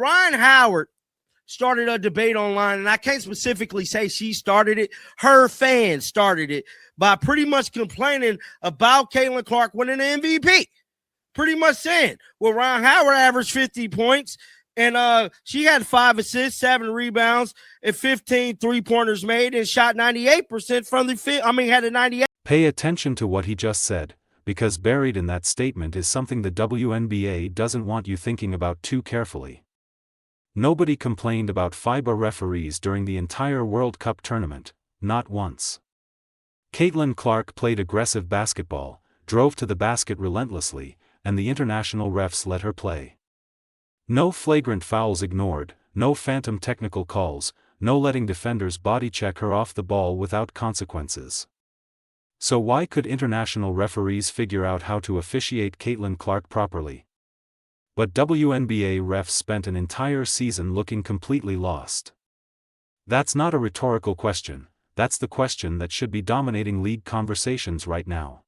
Ryan Howard started a debate online, and I can't specifically say she started it. Her fans started it by pretty much complaining about Caitlin Clark winning the MVP. Pretty much saying, well, Ryan Howard averaged 50 points, and she had 5 assists, 7 rebounds, and 15 three-pointers made, and shot 98% from the field. Had a 98. Pay attention to what he just said, because buried in that statement is something the WNBA doesn't want you thinking about too carefully. Nobody complained about FIBA referees during the entire World Cup tournament, not once. Caitlin Clark played aggressive basketball, drove to the basket relentlessly, and the international refs let her play. No flagrant fouls ignored, no phantom technical calls, no letting defenders body check her off the ball without consequences. So why could international referees figure out how to officiate Caitlin Clark properly? But WNBA refs spent an entire season looking completely lost. That's not a rhetorical question, that's the question that should be dominating league conversations right now.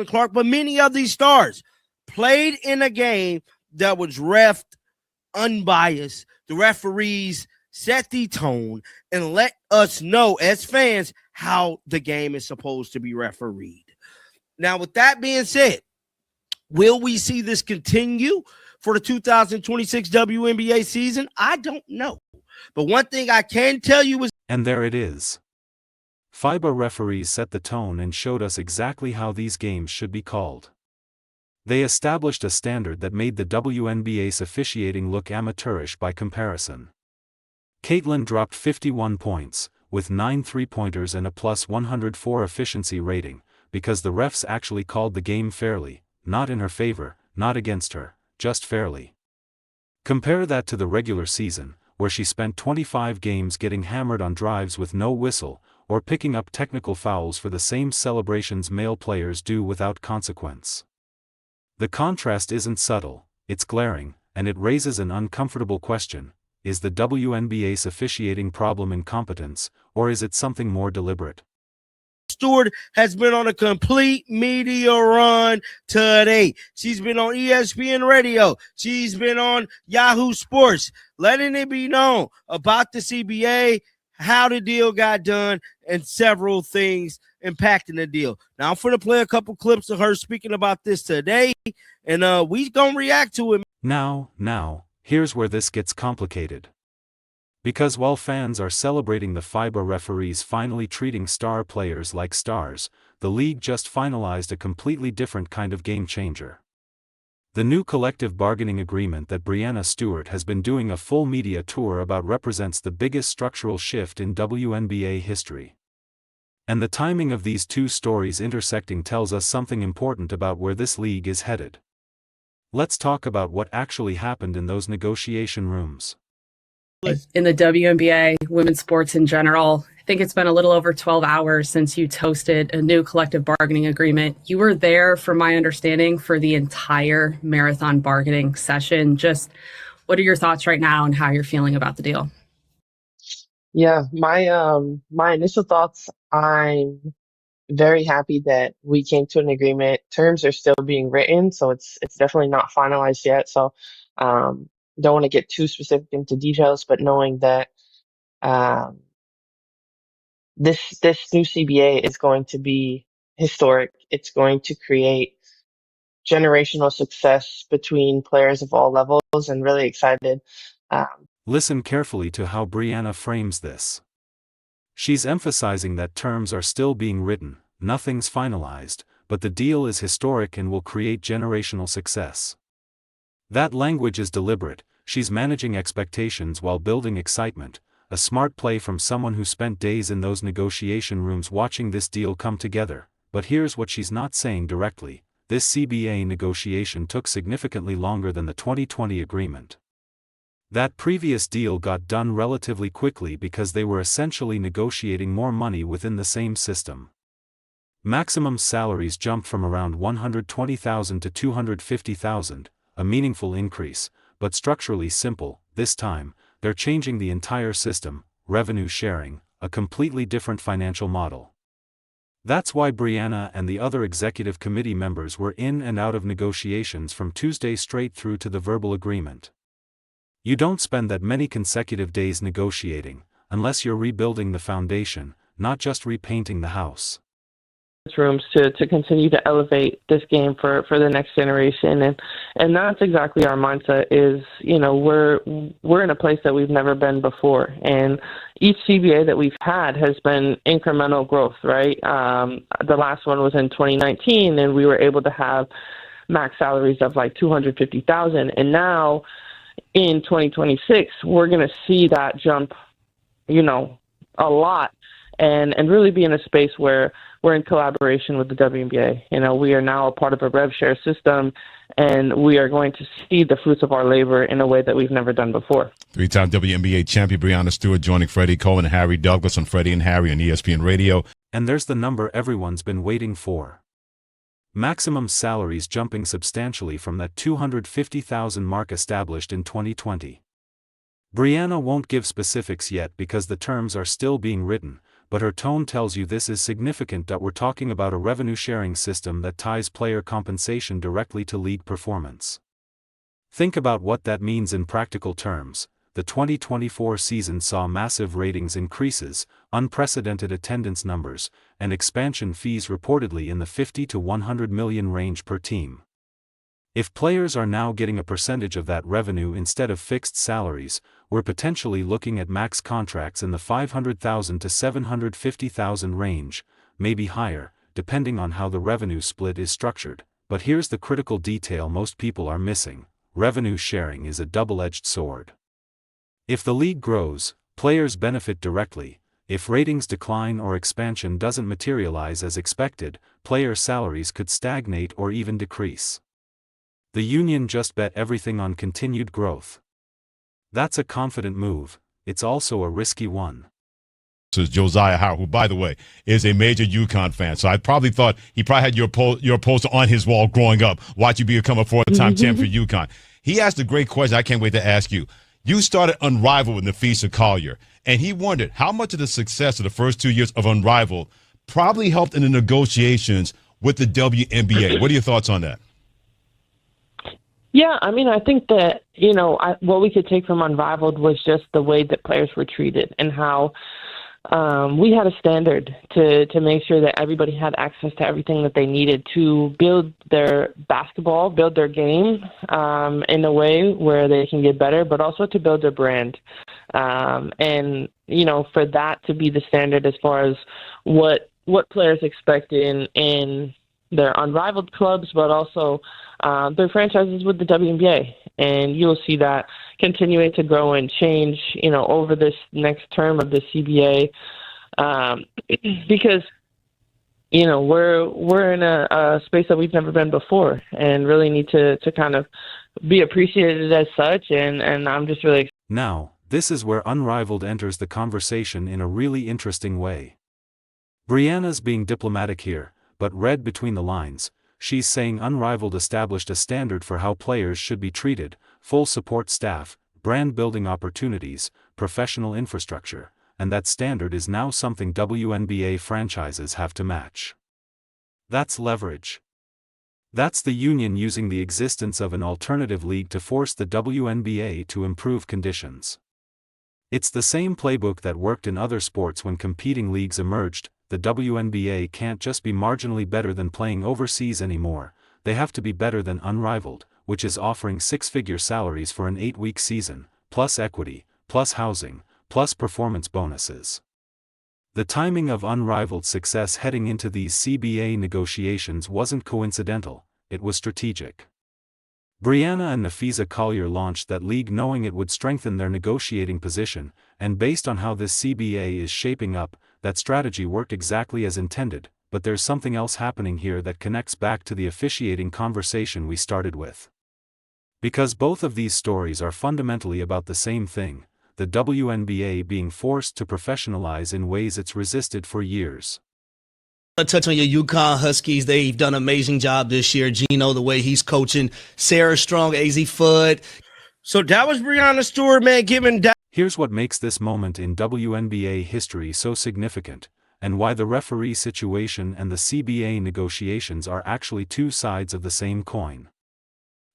Clark, but many of these stars played in a game that was reffed unbiased. The referees set the tone and let us know as fans how the game is supposed to be refereed. Now, with that being said, will we see this continue for the 2026 WNBA season? I don't know. But one thing I can tell you is... And there it is. FIBA referees set the tone and showed us exactly how these games should be called. They established a standard that made the WNBA's officiating look amateurish by comparison. Caitlin dropped 51 points, with 9 three-pointers and a plus 104 efficiency rating, because the refs actually called the game fairly, not in her favor, not against her, just fairly. Compare that to the regular season, where she spent 25 games getting hammered on drives with no whistle, or picking up technical fouls for the same celebrations male players do without consequence. The contrast isn't subtle, it's glaring, and it raises an uncomfortable question: is the WNBA's officiating problem incompetence, or is it something more deliberate? Stewart has been on a complete media run today. She's been on ESPN Radio. She's been on Yahoo Sports, letting it be known about the CBA, how the deal got done, and several things impacting the deal. Now, I'm going to play a couple clips of her speaking about this today, and we going to react to it. Now, here's where this gets complicated. Because while fans are celebrating the FIBA referees finally treating star players like stars, the league just finalized a completely different kind of game changer. The new collective bargaining agreement that Breanna Stewart has been doing a full media tour about represents the biggest structural shift in WNBA history. And the timing of these two stories intersecting tells us something important about where this league is headed. Let's talk about what actually happened in those negotiation rooms. In the WNBA, women's sports in general, I think it's been a little over 12 hours since you toasted a new collective bargaining agreement. You were there, from my understanding, for the entire marathon bargaining session. Just what are your thoughts right now and how you're feeling about the deal? Yeah, my initial thoughts, I'm very happy that we came to an agreement. Terms are still being written, so it's definitely not finalized yet. So don't want to get too specific into details, but knowing that this new CBA is going to be historic. It's going to create generational success between players of all levels, and really excited. Listen carefully to how Breanna frames this. She's emphasizing that terms are still being written, nothing's finalized, but the deal is historic and will create generational success. That language is deliberate. She's managing expectations while building excitement, a smart play from someone who spent days in those negotiation rooms watching this deal come together. But here's what she's not saying directly: this CBA negotiation took significantly longer than the 2020 agreement. That previous deal got done relatively quickly because they were essentially negotiating more money within the same system. Maximum salaries jumped from around $120,000 to $250,000, a meaningful increase, but structurally simple. This time, they're changing the entire system, revenue sharing, a completely different financial model. That's why Breanna and the other executive committee members were in and out of negotiations from Tuesday straight through to the verbal agreement. You don't spend that many consecutive days negotiating, unless you're rebuilding the foundation, not just repainting the house. Rooms to continue to elevate this game for the next generation, and that's exactly our mindset. Is, you know, we're in a place that we've never been before, and each CBA that we've had has been incremental growth, right? The last one was in 2019, and we were able to have max salaries of like $250,000, and now in 2026 we're going to see that jump, you know, a lot, and really be in a space where we're in collaboration with the WNBA. You know, we are now a part of a rev share system, and we are going to see the fruits of our labor in a way that we've never done before. Three-time WNBA champion Breanna Stewart joining Freddie Cohen and Harry Douglas on Freddie and Harry on ESPN Radio. And there's the number everyone's been waiting for. Maximum salaries jumping substantially from that $250,000 mark established in 2020. Breanna won't give specifics yet because the terms are still being written, but her tone tells you this is significant, that we're talking about a revenue-sharing system that ties player compensation directly to league performance. Think about what that means in practical terms. The 2024 season saw massive ratings increases, unprecedented attendance numbers, and expansion fees reportedly in the $50 to $100 million range per team. If players are now getting a percentage of that revenue instead of fixed salaries, we're potentially looking at max contracts in the $500,000 to $750,000 range, maybe higher, depending on how the revenue split is structured. But here's the critical detail most people are missing: revenue sharing is a double-edged sword. If the league grows, players benefit directly. If ratings decline or expansion doesn't materialize as expected, player salaries could stagnate or even decrease. The union just bet everything on continued growth. That's a confident move. It's also a risky one. This is Josiah Howard, who, by the way, is a major UConn fan. So I probably thought he probably had your poster on his wall growing up. Watch you become a four-time champ for UConn. He asked a great question I can't wait to ask you. You started Unrivaled with Nafisa Collier, and he wondered how much of the success of the first 2 years of Unrivaled probably helped in the negotiations with the WNBA. What are your thoughts on that? Yeah, I mean, I think that, you know, what we could take from Unrivaled was just the way that players were treated, and how we had a standard to make sure that everybody had access to everything that they needed to build their basketball, build their game in a way where they can get better, but also to build their brand. And, you know, for that to be the standard as far as what players expect in their Unrivaled clubs, but also their franchises with the WNBA. And you'll see that continuing to grow and change, you know, over this next term of the CBA, because, you know, we're in a space that we've never been before, and really need to kind of be appreciated as such. And I'm just really excited. Now, this is where Unrivaled enters the conversation in a really interesting way. Breanna's being diplomatic here, but read between the lines, she's saying Unrivaled established a standard for how players should be treated: full support staff, brand building opportunities, professional infrastructure, and that standard is now something WNBA franchises have to match. That's leverage. That's the union using the existence of an alternative league to force the WNBA to improve conditions. It's the same playbook that worked in other sports when competing leagues emerged. The WNBA can't just be marginally better than playing overseas anymore. They have to be better than Unrivaled, which is offering six-figure salaries for an 8-week season, plus equity, plus housing, plus performance bonuses. The timing of Unrivaled's success heading into these CBA negotiations wasn't coincidental, it was strategic. Breanna and Nafisa Collier launched that league knowing it would strengthen their negotiating position, and based on how this CBA is shaping up, that strategy worked exactly as intended. But there's something else happening here that connects back to the officiating conversation we started with. Because both of these stories are fundamentally about the same thing: the WNBA being forced to professionalize in ways it's resisted for years. Touch on your UConn Huskies. They've done an amazing job this year. Gino, the way he's coaching, Sarah Strong, AZ Fudd. So that was Breanna Stewart, man, giving that. Here's what makes this moment in WNBA history so significant, and why the referee situation and the CBA negotiations are actually two sides of the same coin.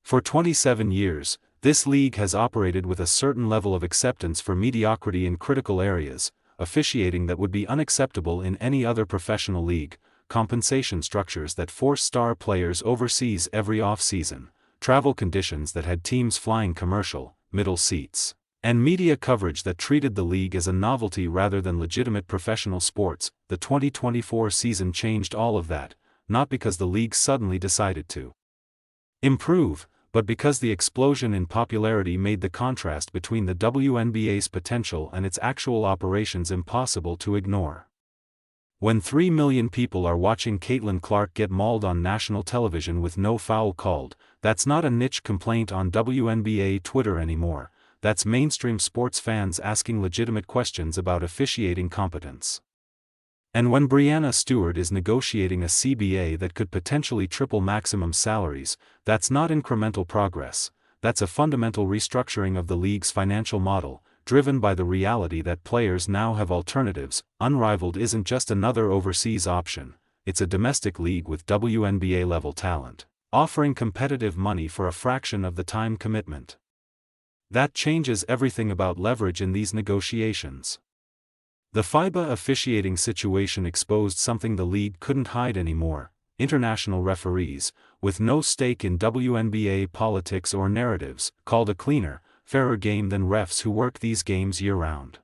For 27 years, This league has operated with a certain level of acceptance for mediocrity in critical areas, officiating that would be unacceptable in any other professional league, compensation structures that force star players overseas every off-season, travel conditions that had teams flying commercial, middle seats, and media coverage that treated the league as a novelty rather than legitimate professional sports. The 2024 season changed all of that, not because the league suddenly decided to improve, but because the explosion in popularity made the contrast between the WNBA's potential and its actual operations impossible to ignore. When 3 million people are watching Caitlin Clark get mauled on national television with no foul called, that's not a niche complaint on WNBA Twitter anymore, that's mainstream sports fans asking legitimate questions about officiating competence. And when Breanna Stewart is negotiating a CBA that could potentially triple maximum salaries, that's not incremental progress, that's a fundamental restructuring of the league's financial model, driven by the reality that players now have alternatives. Unrivaled isn't just another overseas option, it's a domestic league with WNBA-level talent, offering competitive money for a fraction of the time commitment. That changes everything about leverage in these negotiations. The FIBA officiating situation exposed something the league couldn't hide anymore: international referees, with no stake in WNBA politics or narratives, called a cleaner, fairer game than refs who work these games year-round.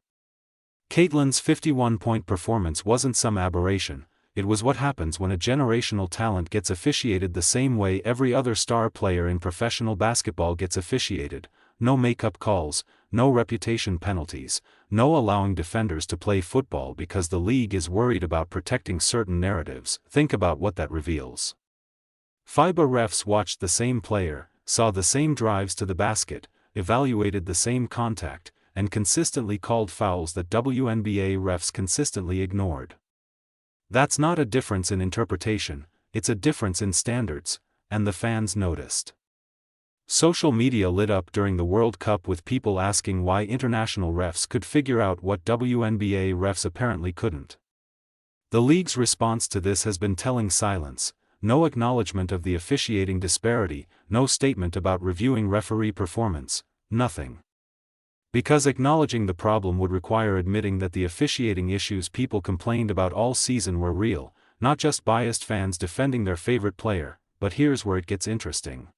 Caitlin's 51-point performance wasn't some aberration, it was what happens when a generational talent gets officiated the same way every other star player in professional basketball gets officiated: no makeup calls, no reputation penalties, no allowing defenders to play football because the league is worried about protecting certain narratives. Think about what that reveals. FIBA refs watched the same player, saw the same drives to the basket, evaluated the same contact, and consistently called fouls that WNBA refs consistently ignored. That's not a difference in interpretation, it's a difference in standards, and the fans noticed. Social media lit up during the World Cup with people asking why international refs could figure out what WNBA refs apparently couldn't. The league's response to this has been telling silence: no acknowledgement of the officiating disparity, no statement about reviewing referee performance, nothing. Because acknowledging the problem would require admitting that the officiating issues people complained about all season were real, not just biased fans defending their favorite player. But here's where it gets interesting.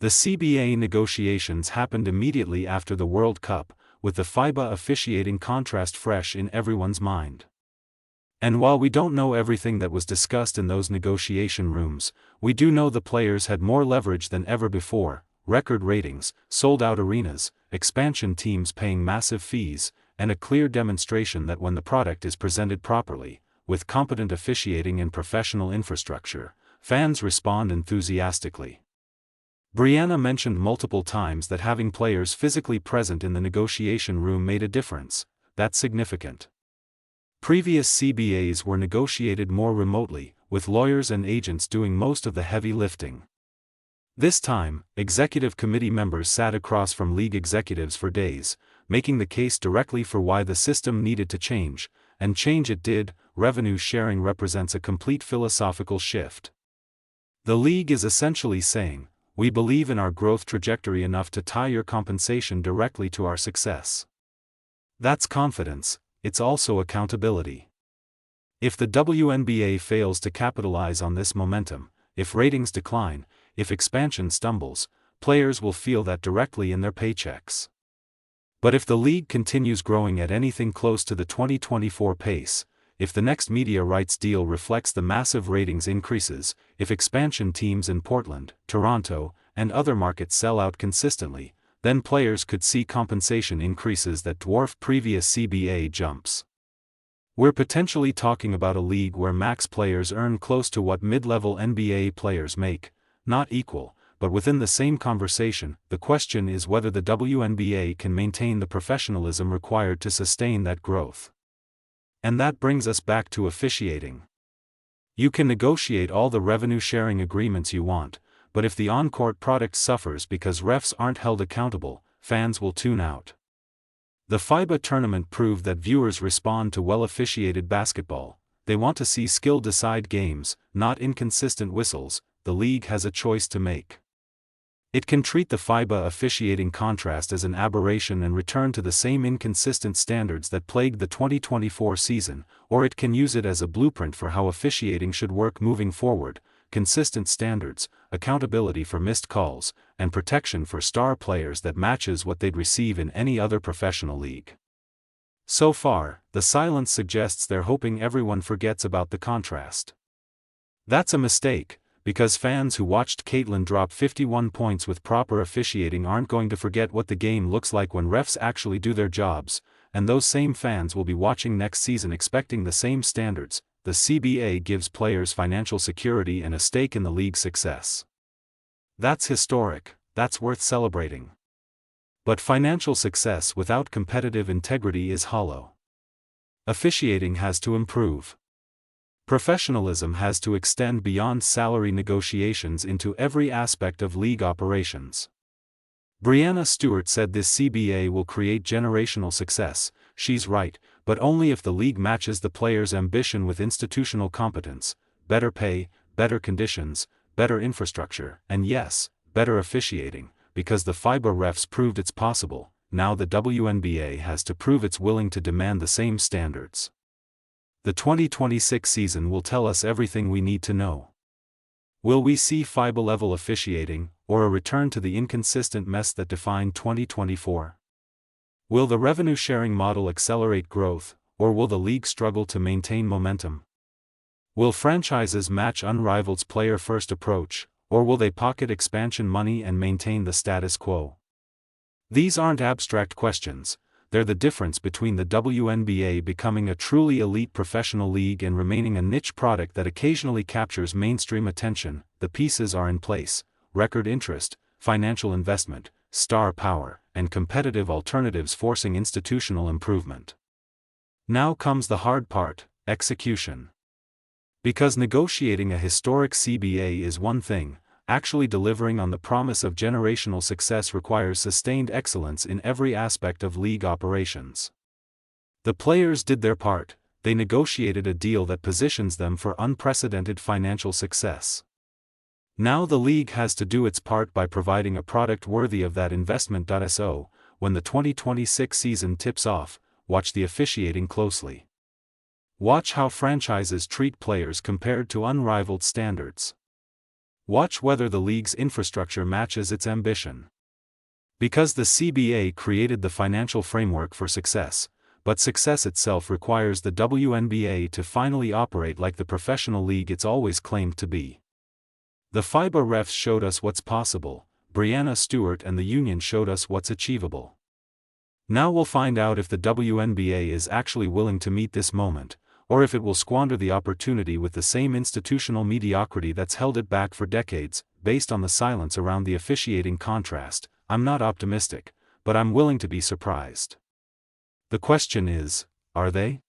The CBA negotiations happened immediately after the World Cup, with the FIBA officiating contrast fresh in everyone's mind. And while we don't know everything that was discussed in those negotiation rooms, we do know the players had more leverage than ever before: record ratings, sold-out arenas, expansion teams paying massive fees, and a clear demonstration that when the product is presented properly, with competent officiating and professional infrastructure, fans respond enthusiastically. Breanna mentioned multiple times that having players physically present in the negotiation room made a difference. That's significant. Previous CBAs were negotiated more remotely, with lawyers and agents doing most of the heavy lifting. This time, executive committee members sat across from league executives for days, making the case directly for why the system needed to change, and change it did. Revenue sharing represents a complete philosophical shift. The league is essentially saying, we believe in our growth trajectory enough to tie your compensation directly to our success. That's confidence, it's also accountability. If the WNBA fails to capitalize on this momentum, if ratings decline, if expansion stumbles, players will feel that directly in their paychecks. But if the league continues growing at anything close to the 2024 pace, if the next media rights deal reflects the massive ratings increases, if expansion teams in Portland, Toronto, and other markets sell out consistently, then players could see compensation increases that dwarf previous CBA jumps. We're potentially talking about a league where max players earn close to what mid-level NBA players make, not equal, but within the same conversation. The question is whether the WNBA can maintain the professionalism required to sustain that growth. And that brings us back to officiating. You can negotiate all the revenue-sharing agreements you want, but if the on-court product suffers because refs aren't held accountable, fans will tune out. The FIBA tournament proved that viewers respond to well-officiated basketball. They want to see skill decide games, not inconsistent whistles. The league has a choice to make. It can treat the FIBA officiating contrast as an aberration and return to the same inconsistent standards that plagued the 2024 season, or it can use it as a blueprint for how officiating should work moving forward: consistent standards, accountability for missed calls, and protection for star players that matches what they'd receive in any other professional league. So far, the silence suggests they're hoping everyone forgets about the contrast. That's a mistake, because fans who watched Caitlin drop 51 points with proper officiating aren't going to forget what the game looks like when refs actually do their jobs, and those same fans will be watching next season expecting the same standards. The CBA gives players financial security and a stake in the league's success. That's historic, that's worth celebrating. But financial success without competitive integrity is hollow. Officiating has to improve. Professionalism has to extend beyond salary negotiations into every aspect of league operations. Breanna Stewart said this CBA will create generational success. She's right, but only if the league matches the players' ambition with institutional competence: better pay, better conditions, better infrastructure, and yes, better officiating, because the FIBA refs proved it's possible. Now the WNBA has to prove it's willing to demand the same standards. The 2026 season will tell us everything we need to know. Will we see FIBA-level officiating, or a return to the inconsistent mess that defined 2024? Will the revenue-sharing model accelerate growth, or will the league struggle to maintain momentum? Will franchises match Unrivaled's player-first approach, or will they pocket expansion money and maintain the status quo? These aren't abstract questions. They're the difference between the WNBA becoming a truly elite professional league and remaining a niche product that occasionally captures mainstream attention. The pieces are in place: record interest, financial investment, star power, and competitive alternatives forcing institutional improvement. Now comes the hard part: execution. Because negotiating a historic CBA is one thing, actually delivering on the promise of generational success requires sustained excellence in every aspect of league operations. The players did their part. They negotiated a deal that positions them for unprecedented financial success. Now the league has to do its part by providing a product worthy of that investment. So, when the 2026 season tips off, watch the officiating closely. Watch how franchises treat players compared to unrivaled standards. Watch whether the league's infrastructure matches its ambition. Because the CBA created the financial framework for success, but success itself requires the WNBA to finally operate like the professional league it's always claimed to be. The FIBA refs showed us what's possible. Breanna Stewart and the union showed us what's achievable. Now we'll find out if the WNBA is actually willing to meet this moment, or if it will squander the opportunity with the same institutional mediocrity that's held it back for decades. Based on the silence around the officiating contrast, I'm not optimistic, but I'm willing to be surprised. The question is, are they?